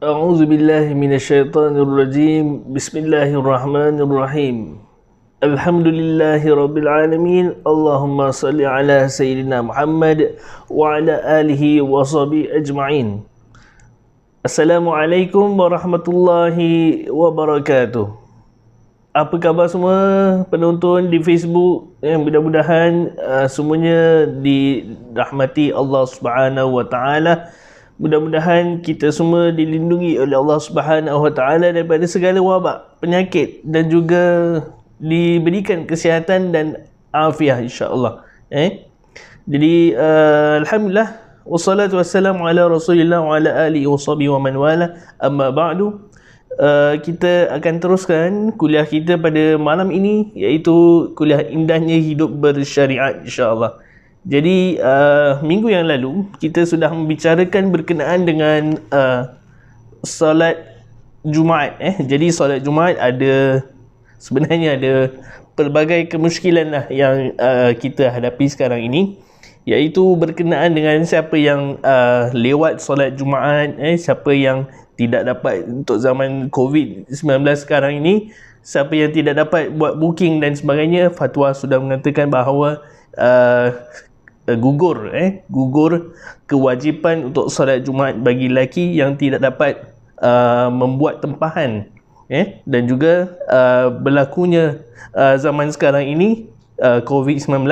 A'udzu billahi minasyaitonir rajim. Bismillahirrahmanirrahim. Alhamdulillahi rabbil alamin. Allahumma salli ala sayyidina Muhammad wa ala alihi wa sahbihi ajma'in. Assalamualaikum warahmatullahi wabarakatuh. Apa khabar semua penonton di Facebook? Mudah-mudahan semuanya dirahmati Allah Subhanahu wa taala. Mudah-mudahan kita semua dilindungi oleh Allah Subhanahu wa taala daripada segala wabak, penyakit dan juga diberikan kesihatan dan afiah insya-Allah. Jadi alhamdulillah wassalatu wassalamu ala Rasulillah wa ala alihi washabihi wa man wala. Amma ba'du. Kita akan teruskan kuliah kita pada malam ini, iaitu kuliah indahnya hidup bersyariat insya-Allah. Jadi minggu yang lalu kita sudah membicarakan berkenaan dengan solat Jumaat. Jadi solat Jumaat sebenarnya ada pelbagai kemusykilan lah yang kita hadapi sekarang ini, iaitu berkenaan dengan siapa yang lewat solat Jumaat, siapa yang tidak dapat untuk zaman COVID-19 sekarang ini, siapa yang tidak dapat buat booking dan sebagainya. Fatwa sudah mengatakan bahawa gugur kewajipan untuk solat Jumaat bagi lelaki yang tidak dapat membuat tempahan, dan juga berlakunya zaman sekarang ini COVID-19,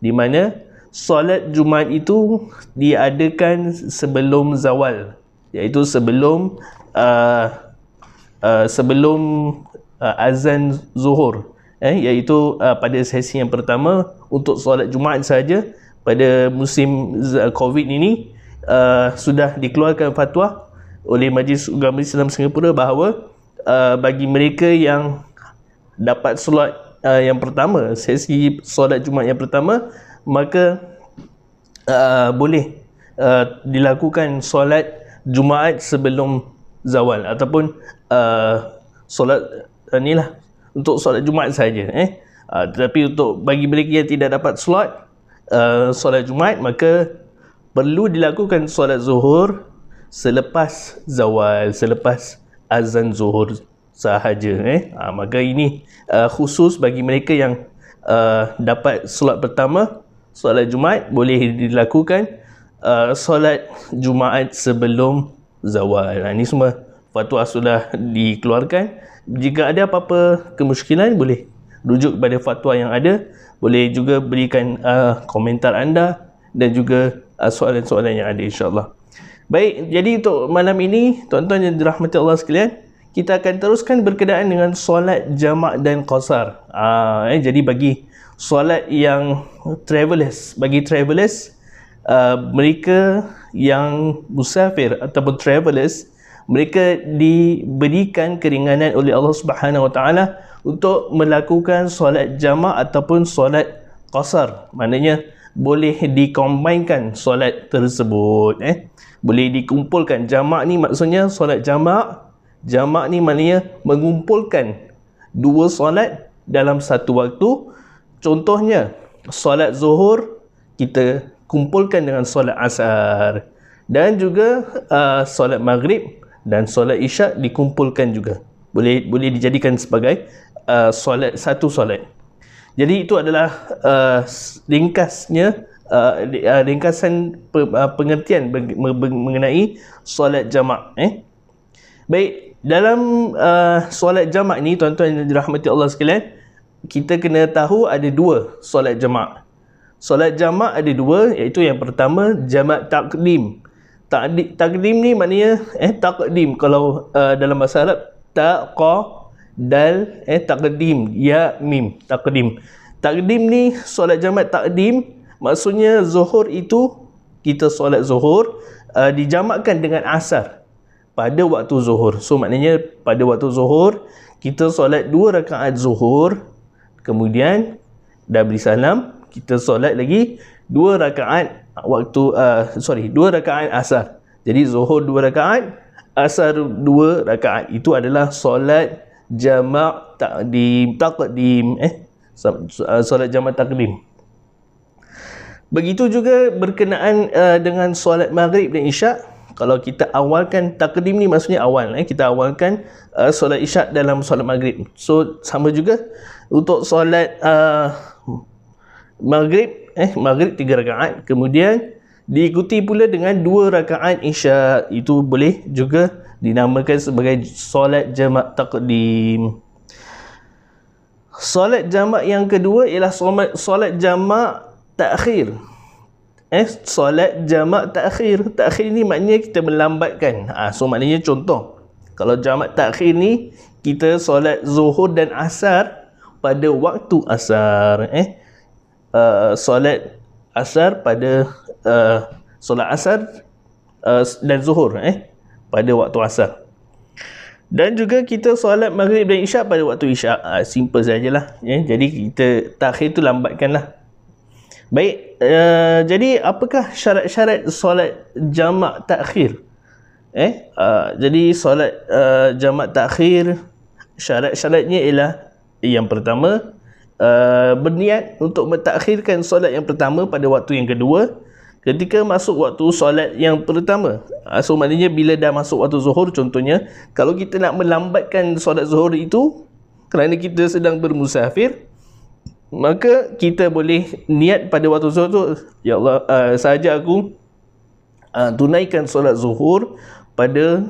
di mana solat Jumaat itu diadakan sebelum zawal, iaitu sebelum azan zuhur, iaitu pada sesi yang pertama untuk solat Jumaat saja. Pada musim COVID ini sudah dikeluarkan fatwa oleh Majlis Ugama Islam Singapura bahawa bagi mereka yang dapat solat yang pertama, sesi solat Jumaat yang pertama, maka boleh dilakukan solat Jumaat sebelum zawal, ataupun solat inilah untuk solat Jumaat saja. Tetapi untuk bagi mereka yang tidak dapat solat Jumaat, maka perlu dilakukan solat zuhur selepas zawal, selepas azan zuhur sahaja. Maka ini khusus bagi mereka yang dapat solat pertama, solat Jumaat, boleh dilakukan solat Jumaat sebelum zawal. Ini semua fatwa sudah dikeluarkan. Jika ada apa-apa kemusykilan, boleh rujuk kepada fatwa yang ada. Boleh juga berikan komentar anda dan juga soalan-soalan yang ada insya-Allah. Baik, jadi untuk malam ini, tuan-tuan yang dirahmati Allah sekalian, kita akan teruskan berkenaan dengan solat jamak dan qasar. Jadi bagi solat yang travelers, mereka yang musafir ataupun travelers, mereka diberikan keringanan oleh Allah Subhanahu wa taala untuk melakukan solat jamak ataupun solat qasar. Maknanya boleh dikombinkan solat tersebut, boleh dikumpulkan. Jamak ni maksudnya solat jamak. Jamak ni maknanya mengumpulkan dua solat dalam satu waktu. Contohnya solat zuhur kita kumpulkan dengan solat asar, dan juga solat maghrib dan solat isyak dikumpulkan juga. Boleh dijadikan sebagai satu solat. Jadi itu adalah ringkasan pengertian mengenai solat jamak. Baik, dalam solat jamak ni, tuan-tuan yang dirahmati Allah sekalian, kita kena tahu ada dua solat jamak. Solat jamak ada dua, iaitu yang pertama jamak takdim. Takdim ni maknanya takdim, kalau dalam bahasa Arab dal takdim, ya mim, takdim. Takdim ni solat jamak takdim, maksudnya zuhur itu kita solat zuhur dijamakkan dengan asar pada waktu zuhur. So maknanya pada waktu zuhur kita solat 2 rakaat zuhur, kemudian dah beri salam, kita solat lagi 2 rakaat asar. Jadi zuhur 2 rakaat, asar 2 rakaat. Itu adalah solat jamak takdim, solat jamak takdim. Begitu juga berkenaan dengan solat maghrib dan isyak. Kalau kita awalkan takdim ni maksudnya awal, kita awalkan solat isyak dalam solat maghrib. So sama juga untuk solat maghrib, maghrib 3 rakaat, kemudian diikuti pula dengan 2 rakaat isyak. Itu boleh juga dinamakan sebagai solat jamak takdim. Solat jamak yang kedua ialah solat jamak takhir. Solat jamak takhir. Takhir ni maknanya kita melambatkan. So maknanya contoh, kalau jamak takhir ni kita solat zuhur dan asar pada waktu asar. Solat asar pada solat asar dan zuhur pada waktu asar. Dan juga kita solat maghrib dan isyak pada waktu isyak. Simple sajalah. Jadi kita takhir tu lambatkanlah. Baik, jadi apakah syarat-syarat solat jamak takhir? Jadi solat jamak takhir, syarat-syaratnya ialah yang pertama, berniat untuk mentakhirkan solat yang pertama pada waktu yang kedua ketika masuk waktu solat yang pertama. So maknanya bila dah masuk waktu zuhur, contohnya kalau kita nak melambatkan solat zuhur itu kerana kita sedang bermusafir, maka kita boleh niat pada waktu zuhur tu, ya Allah, sahaja aku tunaikan solat zuhur pada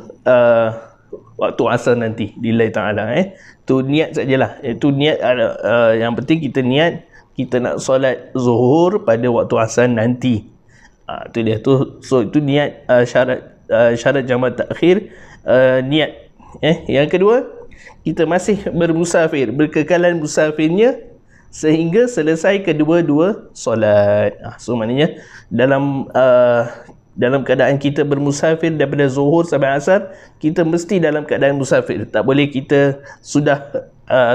waktu asar nanti lillahi ta'ala. Tu niat sajalah. Itu niat, yang penting kita niat kita nak solat zuhur pada waktu asar nanti. Tu dia tu. So itu niat, syarat jamak takhir, niat. Yang kedua, kita masih bermusafir, berkekalan musafirnya sehingga selesai kedua-dua solat. So maknanya dalam keadaan kita bermusafir daripada zuhur sampai asar, kita mesti dalam keadaan musafir. Tak boleh kita sudah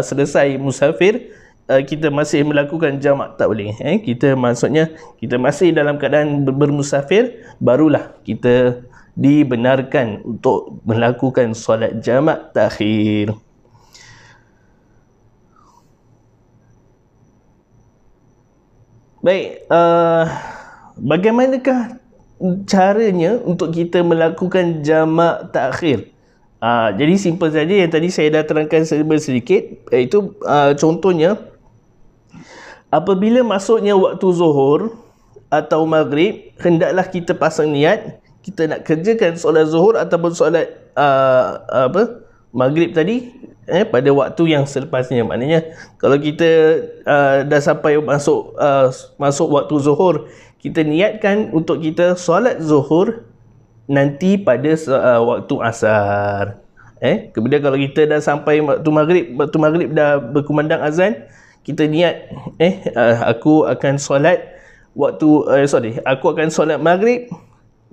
selesai musafir, kita masih melakukan jamak, tak boleh. Kita maksudnya kita masih dalam keadaan bermusafir, barulah kita dibenarkan untuk melakukan solat jamak takhir. Baik, bagaimanakah caranya untuk kita melakukan jamak takhir? Jadi simple saja yang tadi saya dah terangkan sedikit, iaitu contohnya apabila masuknya waktu zuhur atau maghrib, hendaklah kita pasang niat kita nak kerjakan solat zuhur ataupun solat maghrib tadi pada waktu yang selepasnya. Maknanya kalau kita dah sampai masuk waktu zuhur, kita niatkan untuk kita solat zuhur nanti pada waktu asar. Kemudian kalau kita dah sampai waktu maghrib dah berkumandang azan, kita niat aku akan solat aku akan solat maghrib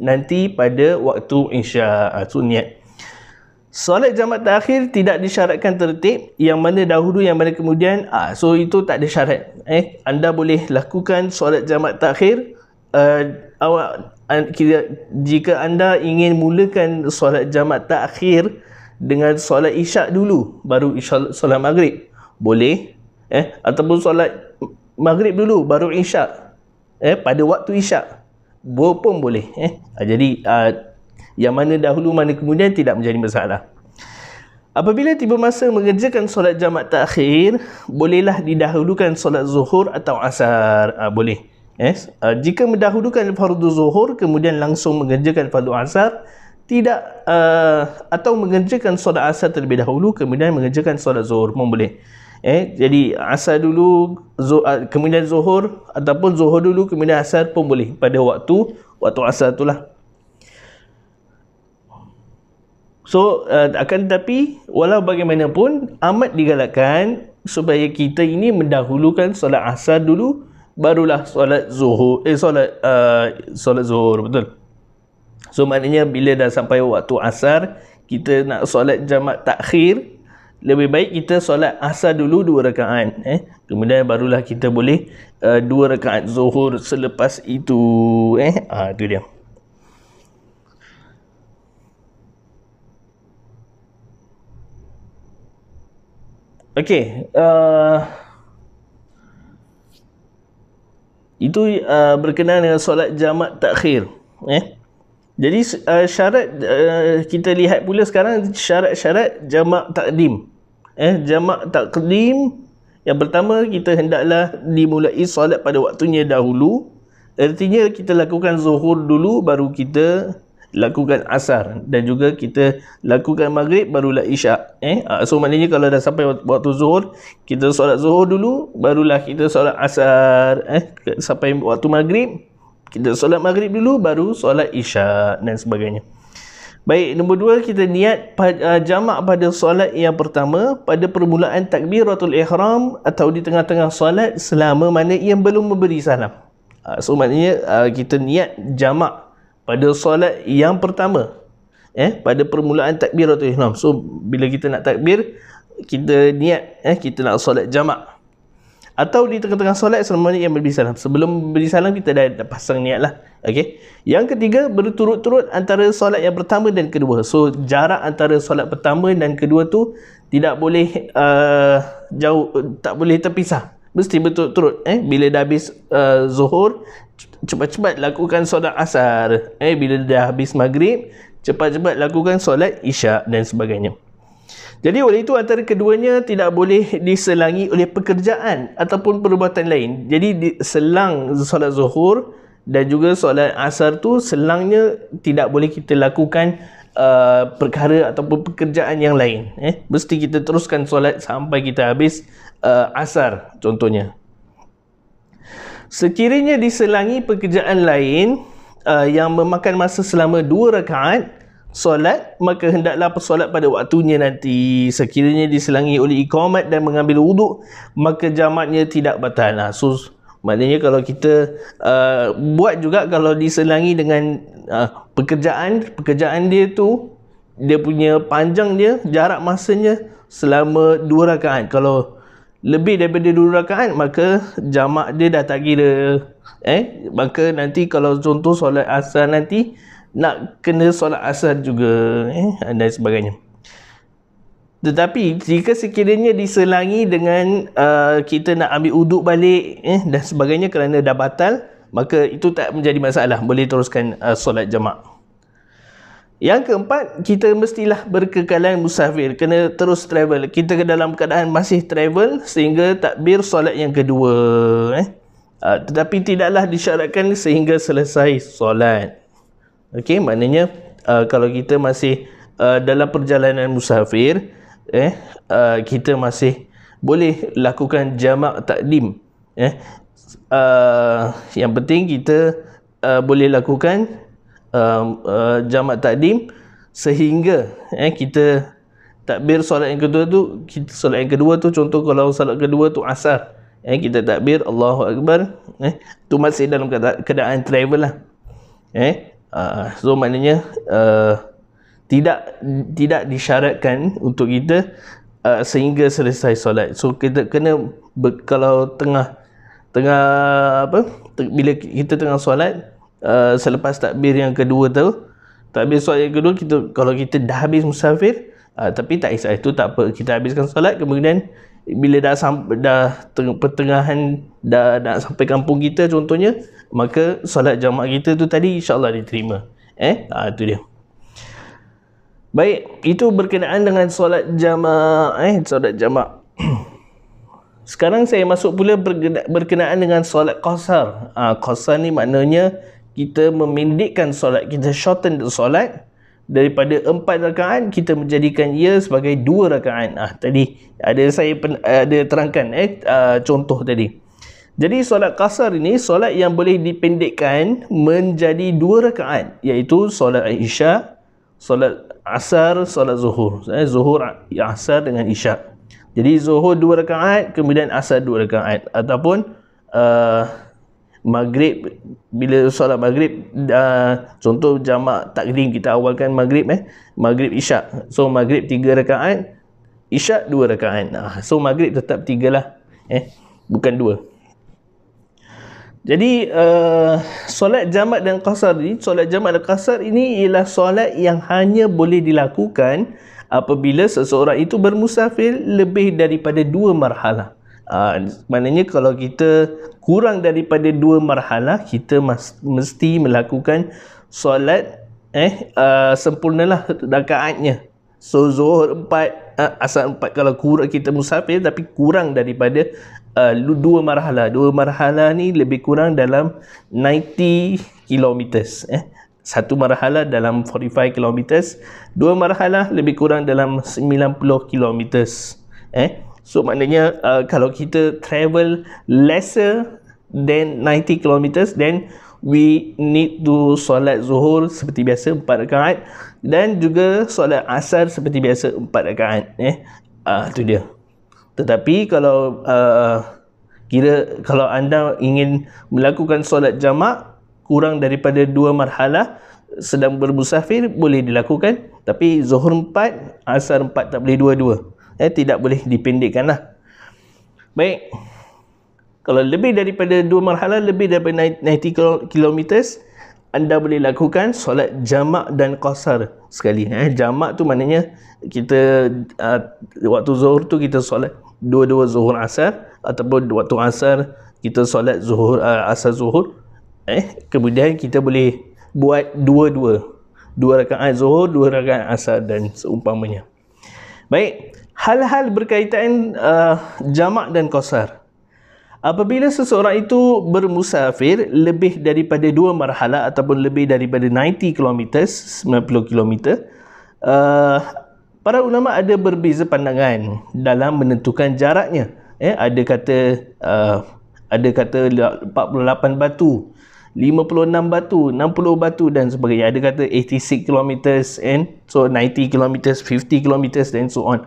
nanti pada waktu isyak. Itu niat. Solat jamak takhir tidak disyaratkan tertib, yang mana dahulu yang mana kemudian. So itu tak ada syarat. Anda boleh lakukan solat jamak takhir. Jika anda ingin mulakan solat jamak takhir dengan solat isyak dulu baru solat maghrib, boleh. Ataupun solat maghrib dulu baru isyak, pada waktu isyak pun boleh. Jadi yang mana dahulu mana kemudian tidak menjadi masalah. Apabila tiba masa mengerjakan solat jamak takhir, bolehlah didahulukan solat zuhur atau asar. Boleh. Jika mendahulukan fardu zuhur kemudian langsung mengerjakan fardu asar, tidak, atau mengerjakan solat asar terlebih dahulu kemudian mengerjakan solat zuhur pun boleh. Jadi asar dulu kemudian zuhur, ataupun zuhur dulu kemudian asar pun boleh pada waktu asar itulah. So akan tetapi walau bagaimanapun amat digalakkan supaya kita ini mendahulukan solat asar dulu barulah solat zuhur, solat zuhur, betul. So maknanya bila dah sampai waktu asar, kita nak solat jamak takhir, lebih baik kita solat asar dulu 2 rakaat, kemudian barulah kita boleh 2 rakaat zuhur selepas itu. Itu dia. Okey, itu berkenaan dengan solat jamak takhir. Jadi syarat kita lihat pula sekarang syarat-syarat jamak takdim. Jamak takdim yang pertama, kita hendaklah dimulai solat pada waktunya dahulu. Artinya kita lakukan zuhur dulu, baru kita lakukan asar, dan juga kita lakukan maghrib barulah isyak. So maknanya kalau dah sampai waktu zuhur, kita solat zuhur dulu, barulah kita solat asar. Sampai waktu maghrib, kita solat maghrib dulu, baru solat isyak dan sebagainya. Baik, nombor 2, kita niat jamak pada solat yang pertama pada permulaan takbiratul ihram atau di tengah-tengah solat selama mana ia belum memberi salam. So maknanya kita niat jamak pada solat yang pertama pada permulaan takbiratul ihram. So bila kita nak takbir, kita niat kita nak solat jamak. Atau di tengah-tengah solat selama mana ia memberi salam. Sebelum beri salam kita dah pasang niat lah. Okey. Yang ketiga, berturut-turut antara solat yang pertama dan kedua. So jarak antara solat pertama dan kedua tu tidak boleh jauh, tak boleh terpisah. Mesti berturut-turut. Bila dah habis zuhur, cepat-cepat lakukan solat asar. Bila dah habis maghrib, cepat-cepat lakukan solat isyak dan sebagainya. Jadi oleh itu antara keduanya tidak boleh diselangi oleh pekerjaan ataupun perbuatan lain. Jadi selang solat zuhur dan juga solat asar tu, selangnya tidak boleh kita lakukan perkara ataupun pekerjaan yang lain. Mesti kita teruskan solat sampai kita habis asar contohnya. Sekiranya diselangi pekerjaan lain yang memakan masa selama 2 rakaat solat, maka hendaklah solat pada waktunya nanti. Sekiranya diselangi oleh iqamat dan mengambil wuduk, maka jamaknya tidak batal. So maknanya kalau kita buat juga, kalau diselangi dengan pekerjaan dia tu, dia punya panjang dia, jarak masanya selama 2 rakaat. Kalau lebih daripada 2 rakaat, maka jamak dia dah tak kira. Maka nanti kalau contoh solat asar nanti, nak kena solat asar juga dan sebagainya. Tetapi jika sekiranya diselangi dengan kita nak ambil uduk balik dan sebagainya kerana dah batal, maka itu tak menjadi masalah, boleh teruskan solat jamak. Yang keempat, kita mestilah berkekalan musafir, kena terus travel. Kita dalam keadaan masih travel sehingga takbir solat yang kedua, tetapi tidaklah disyaratkan sehingga selesai solat. Okey, maknanya kalau kita masih dalam perjalanan musafir, kita masih boleh lakukan jamak takdim. Yang penting kita boleh lakukan jamak takdim sehingga kita takbir solat yang kedua tu, solat yang kedua tu contoh kalau solat kedua tu asar, kita takbir Allahu Akbar, tu masih dalam keadaan travel lah. So maknanya tidak disyaratkan untuk kita sehingga selesai solat. So kita kena kalau bila kita tengah solat, selepas takbir yang kedua tu, takbir solat yang kedua, kalau kita dah habis musafir, tapi tak kisah, itu tak apa, kita habiskan solat, kemudian bila dah pertengahan dah nak sampai kampung kita contohnya, maka solat jamak kita tu tadi insya-Allah diterima. Itu dia. Baik, itu berkenaan dengan solat jamak, solat jamak. Sekarang saya masuk pula berkenaan dengan solat qasar. Qasar ni maknanya kita memendekkan solat, kita shorten solat daripada 4 rakaat, kita menjadikan ia sebagai 2 rakaat. Tadi saya ada terangkan contoh tadi. Jadi solat qasar ini solat yang boleh dipendekkan menjadi 2 rakaat, iaitu solat isyak, solat asar, solat zuhur. Zuhur, asar dengan isyak. Jadi zuhur 2 rakaat, kemudian asar 2 rakaat, ataupun maghrib, bila solat maghrib, contoh jamak takdim, kita awalkan maghrib maghrib isyak. So maghrib 3 rakaat, isyak 2 rakaat. So maghrib tetap 3 lah, bukan 2. Jadi solat jamak dan qasar ni, solat jamak dan qasar ini ialah solat yang hanya boleh dilakukan apabila seseorang itu bermusafir lebih daripada 2 marhalah. Maknanya kalau kita kurang daripada 2 marhalah, kita mesti melakukan solat sempurnalah rakaatnya. So Zuhur 4, Asar 4 kalau kurang kita musafir tapi kurang daripada 2 marhalah. 2 marhalah ni lebih kurang dalam 90 kilometers. Satu marhalah dalam 45 kilometers, 2 marhalah lebih kurang dalam 90 kilometers. So maknanya kalau kita travel lesser than 90 kilometers, then we need to solat Zuhur seperti biasa 4 rakaat dan juga solat Asar seperti biasa 4 rakaat. Itu dia. Tetapi kalau kalau anda ingin melakukan solat jamak kurang daripada 2 marhalah sedang bermusafir, boleh dilakukan, tapi Zuhur 4, Asar 4 tak boleh dua-dua. Tidak boleh dipendekkanlah. Baik. Kalau lebih daripada 2 marhalah, lebih daripada 90 kilometers, anda boleh lakukan solat jamak dan qasar sekali. Jamak tu maknanya kita waktu Zuhur tu kita solat dua-dua Zuhur Asar, ataupun waktu Asar kita solat Zuhur Asar Zuhur. Kemudian kita boleh buat dua-dua, 2 rakaat Zuhur, 2 rakaat Asar dan seumpamanya. Baik, hal-hal berkaitan jamak dan qasar. Apabila seseorang itu bermusafir lebih daripada 2 marhalah ataupun lebih daripada 90 km, 90 km, para ulama ada berbeza pandangan dalam menentukan jaraknya. Ada kata 48 batu, 56 batu, 60 batu dan sebagainya. Ada kata 86 km and so 90 km, 50 km dan so on.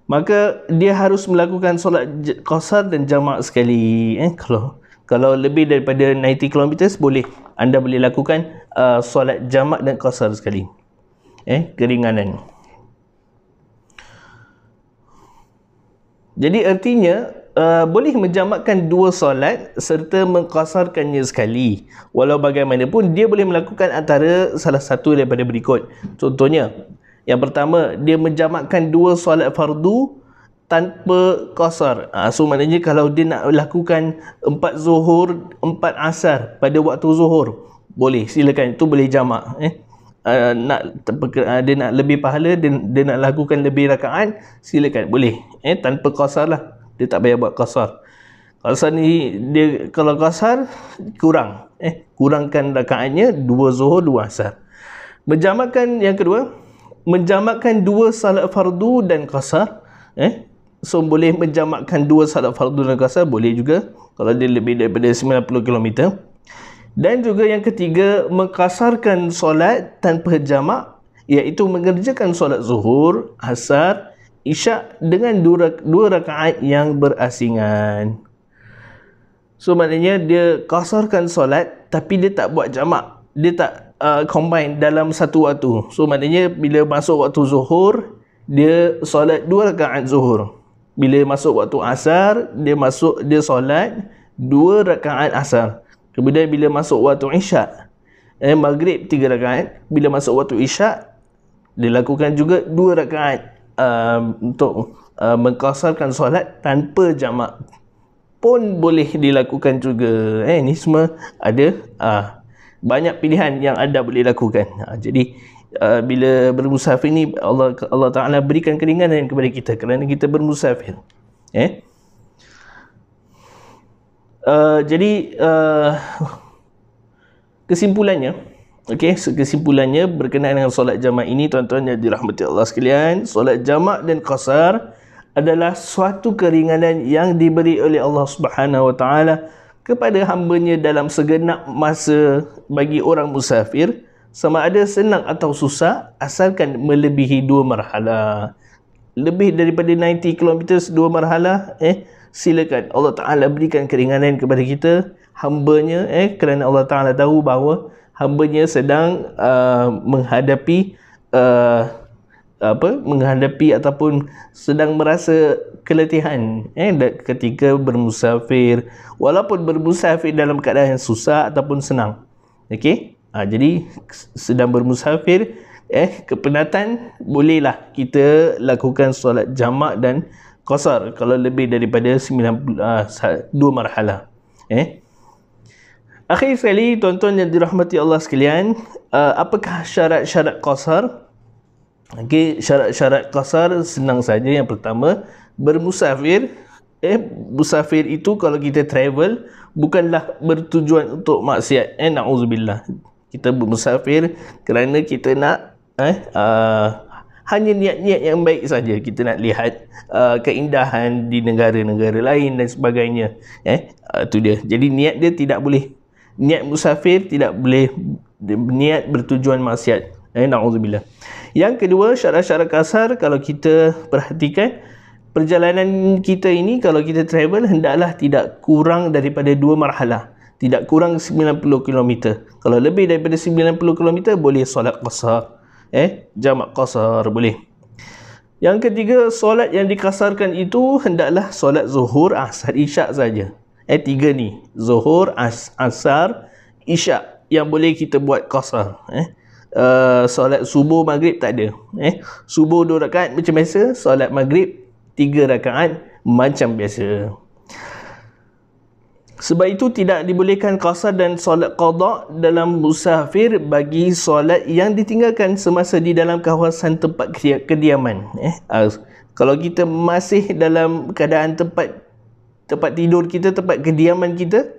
Maka dia harus melakukan solat qasar dan jamak sekali. Kalau lebih daripada 90 km boleh, anda boleh lakukan solat jamak dan qasar sekali. Keringanan. Jadi artinya boleh menjamakkan 2 solat serta mengqasarkannya sekali. Walau bagaimanapun dia boleh melakukan antara salah satu daripada berikut. Contohnya, yang pertama, dia menjamakkan 2 solat fardu tanpa qasar. So maknanya kalau dia nak lakukan 4 Zuhur, 4 Asar pada waktu Zuhur, boleh, silakan, itu boleh jamak. Dia nak lebih pahala, dia nak lakukan lebih rakaat, silakan, boleh. Tanpa qasar lah, dia tak payah buat qasar. Qasar ni, dia kalau qasar kurang, kurangkan rakaatnya 2 Zuhur, 2 Asar. Menjamakkan yang kedua, menjamakkan 2 salat fardu dan qasar. So boleh menjamakkan 2 salat fardu dan qasar, boleh juga kalau dia lebih daripada 90 km. Dan juga yang ketiga, mengqasarkan solat tanpa jamak, iaitu mengerjakan solat Zuhur, Asar, Isyak dengan 2 rakaat yang berasingan. So maknanya dia qasarkan solat tapi dia tak buat jamak, dia tak combine dalam satu waktu. So maknanya bila masuk waktu Zuhur, dia solat 2 rakaat Zuhur. Bila masuk waktu Asar, dia solat 2 rakaat Asar. Kemudian bila masuk waktu Isyak, Maghrib 3 rakaat. Bila masuk waktu Isyak, dia lakukan juga 2 rakaat untuk mengqasarkan solat tanpa jamak. Pun boleh dilakukan juga. Ini semua ada banyak pilihan yang anda boleh lakukan. Jadi bila bermusafir ni Allah Ta'ala berikan keringanan kepada kita kerana kita bermusafir. Jadi kesimpulannya, kesimpulannya berkenaan dengan solat jamak ini, tuan-tuan yang dirahmati Allah sekalian, solat jamak dan qasar adalah suatu keringanan yang diberi oleh Allah Subhanahu Wa Ta'ala kepada hamba-Nya dalam segenap masa bagi orang musafir, sama ada senang atau susah, asalkan melebihi 2 marhalah. Lebih daripada 90 km 2 marhalah, silakan, Allah Ta'ala berikan keringanan kepada kita, hamba-Nya, kerana Allah Ta'ala tahu bahawa hamba-Nya sedang menghadapi ataupun sedang merasa keletihan ketika bermusafir, walaupun bermusafir dalam keadaan susah ataupun senang. Jadi sedang bermusafir, kepenatan, bolehlah kita lakukan solat jamak dan qasar kalau lebih daripada 2 marhalah. Akhir sekali, tuan-tuan yang dirahmati Allah sekalian, Apakah syarat-syarat qasar? Okey, syarat-syarat qasar senang saja. Yang pertama, bermusafir. Musafir itu kalau kita travel bukanlah bertujuan untuk maksiat. Na'udzubillah. Kita bermusafir kerana kita nak hanya niat-niat yang baik saja. Kita nak lihat keindahan di negara-negara lain dan sebagainya. Itu dia. Jadi niat dia tidak boleh. Niat musafir tidak boleh niat bertujuan maksiat. Na'udzubillah. Yang kedua, syarat-syarat kasar, kalau kita perhatikan, perjalanan kita ini kalau kita travel hendaklah tidak kurang daripada 2 marhalah. Tidak kurang 90 km. Kalau lebih daripada 90 km boleh solat qasar. Jamak qasar boleh. Yang ketiga, solat yang dikasarkan itu hendaklah solat zuhur, asar, isyak saja. 3 ni, zuhur, asar, isyak yang boleh kita buat qasar. Solat subuh, maghrib tak ada. Subuh 2 rakaat macam biasa, solat maghrib 3 rakaat macam biasa. Sebab itu tidak dibolehkan qasar dan solat qada dalam musafir bagi solat yang ditinggalkan semasa di dalam kawasan tempat kediaman. Kalau kita masih dalam keadaan tempat tidur kita, tempat kediaman kita,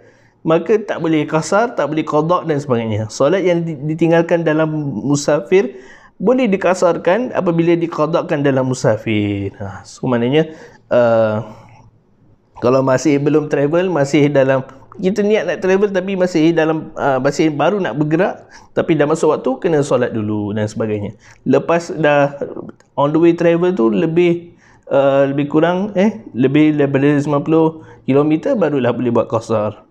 maka tak boleh qasar, tak boleh qada dan sebagainya. Solat yang ditinggalkan dalam musafir boleh dikasarkan apabila diqadakan dalam musafir. So maknanya kalau masih belum travel, masih dalam, kita niat nak travel tapi masih dalam masih baru nak bergerak, tapi dah masuk waktu, kena solat dulu dan sebagainya. Lepas dah on the way travel tu lebih kurang lebih daripada 50 km barulah boleh buat qasar.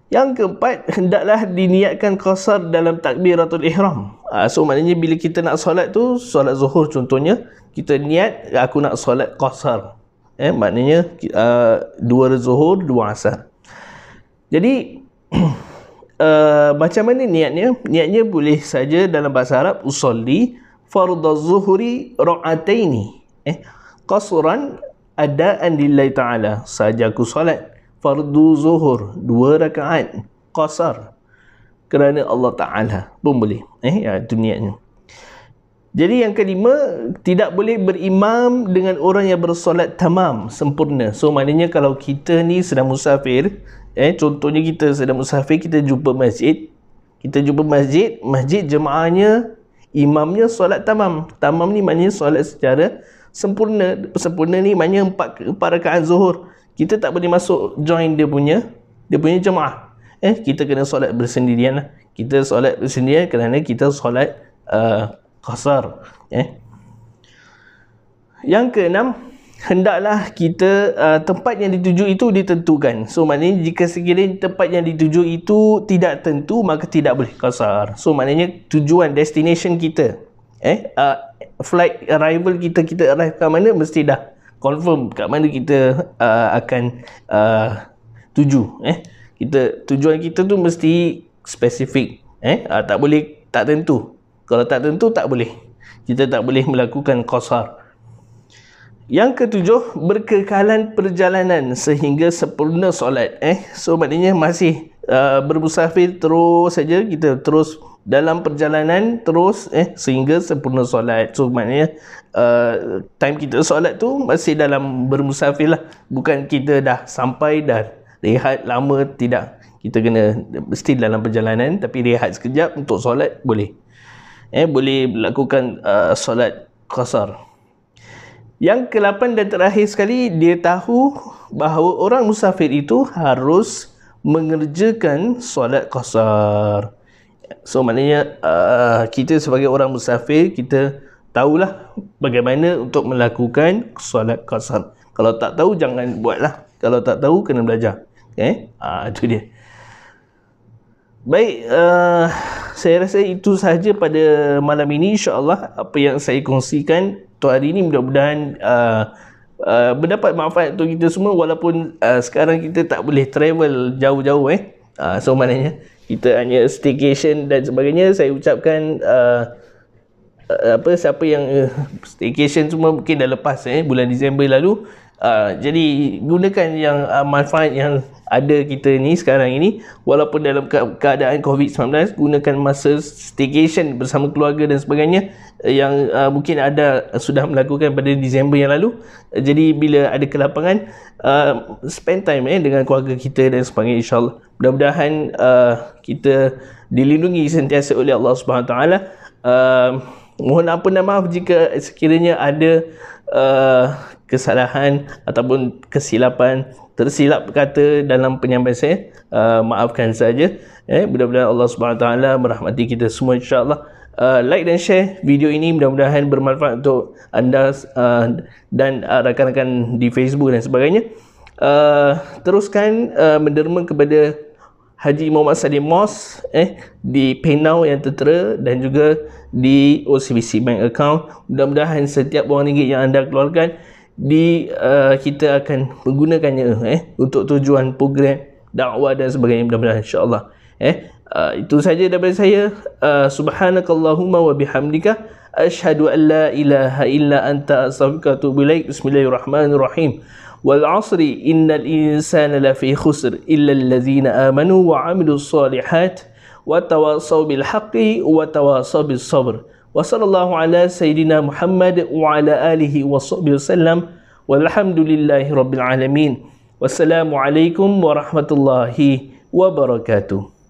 Yang keempat, hendaklah diniatkan qasar dalam takbiratul ihram. So maknanya bila kita nak solat tu, solat zuhur contohnya, kita niat aku nak solat qasar. Maknanya 2 zuhur, 2 asar. Jadi macam mana niatnya? Niatnya boleh saja dalam bahasa Arab, usolli fardhu zuhri ra'ataini. Qasran adaan lillahi ta'ala. Saja aku solat fardu zuhur 2 rakaat qasar kerana Allah Ta'ala pun boleh. Itu niatnya. Jadi yang kelima, tidak boleh berimam dengan orang yang bersolat tamam, sempurna. So maknanya kalau kita ni sedang musafir, contohnya kita sedang musafir, kita jumpa masjid, masjid jemaahnya, imamnya solat tamam. Tamam ni maknanya solat secara sempurna. Sempurna ni maknanya 4 rakaat zuhur. Kita tak boleh masuk join dia punya jemaah. Kita kena solat bersendirian lah. Kita solat bersendirian kerana kita solat qasar. Yang keenam, hendaklah kita tempat yang dituju itu ditentukan. So maknanya jika sekiranya tempat yang dituju itu tidak tentu, maka tidak boleh qasar. So maknanya tujuan, destination kita, flight arrival kita arrive kat mana, mesti dah confirm kat mana kita akan tuju. Tujuan kita tu mesti spesifik. Tak boleh tak tentu. Kalau tak tentu, tak boleh. Kita tak boleh melakukan qasar. Yang ketujuh, berkekalan perjalanan sehingga sempurna solat. So maknanya masih bermusafir terus saja, kita terus dalam perjalanan terus sehingga sempurna solat. So maknanya time kita solat tu masih dalam bermusafir lah. Bukan kita dah sampai, dah rehat lama, tidak. Kita kena mesti dalam perjalanan, tapi rehat sekejap untuk solat boleh. Boleh melakukan solat qasar. Yang ke-8 dan terakhir sekali, dia tahu bahawa orang musafir itu harus mengerjakan solat qasar. So maknanya kita sebagai orang musafir, kita tahulah bagaimana untuk melakukan solat qasar. Kalau tak tahu, jangan buatlah. Kalau tak tahu, kena belajar. Itu dia. Baik, saya rasa itu sahaja pada malam ini. InsyaAllah apa yang saya kongsikan untuk hari ini mudah-mudahan mendapat manfaat untuk kita semua. Walaupun sekarang kita tak boleh travel jauh-jauh. So maknanya kita hanya staycation dan sebagainya. Saya ucapkan siapa yang staycation semua mungkin dah lepas bulan Disember lalu, Jadi gunakan yang manfaat yang ada kita ni sekarang ini, walaupun dalam keadaan COVID-19, gunakan masa staycation bersama keluarga dan sebagainya yang mungkin ada sudah melakukan pada Disember yang lalu. Jadi bila ada kelapangan, spend time dengan keluarga kita dan sebagainya, insyaAllah. Mudah-mudahan kita dilindungi sentiasa oleh Allah SWT. Mohon ampun dan maaf jika sekiranya ada kesalahan ataupun kesilapan, tersilap kata dalam penyampaian saya, maafkan saja. Mudah-mudahan Allah SWT merahmati kita semua, insyaAllah. Like dan share video ini, mudah-mudahan bermanfaat untuk anda dan rakan-rakan di Facebook dan sebagainya. Teruskan menderma kepada Haji Muhammad Salim Mos di PayNow yang tertera dan juga di OCBC Bank account. Mudah-mudahan setiap wang ringgit yang anda keluarkan kita akan menggunakannya untuk tujuan program dakwah dan sebagainya, mudah-mudahan, insya-Allah. Itu saja daripada saya. Subhanakallahumma wa bihamdika asyhadu an la ilaha illa anta astaghfiruka wa atubu ilaik. Bismillahirrahmanirrahim. Wal 'asri innal insana lafi khusr illa allazina amanu wa 'amilus solihat wa tawasaw bil haqqi wa tawasaw bis sabr. Wa sallallahu ala sayyidina Muhammad wa ala alihi wa sahbihi wasallam. Walhamdulillahi rabbil alamin. Wassalamu alaikum warahmatullahi wabarakatuh.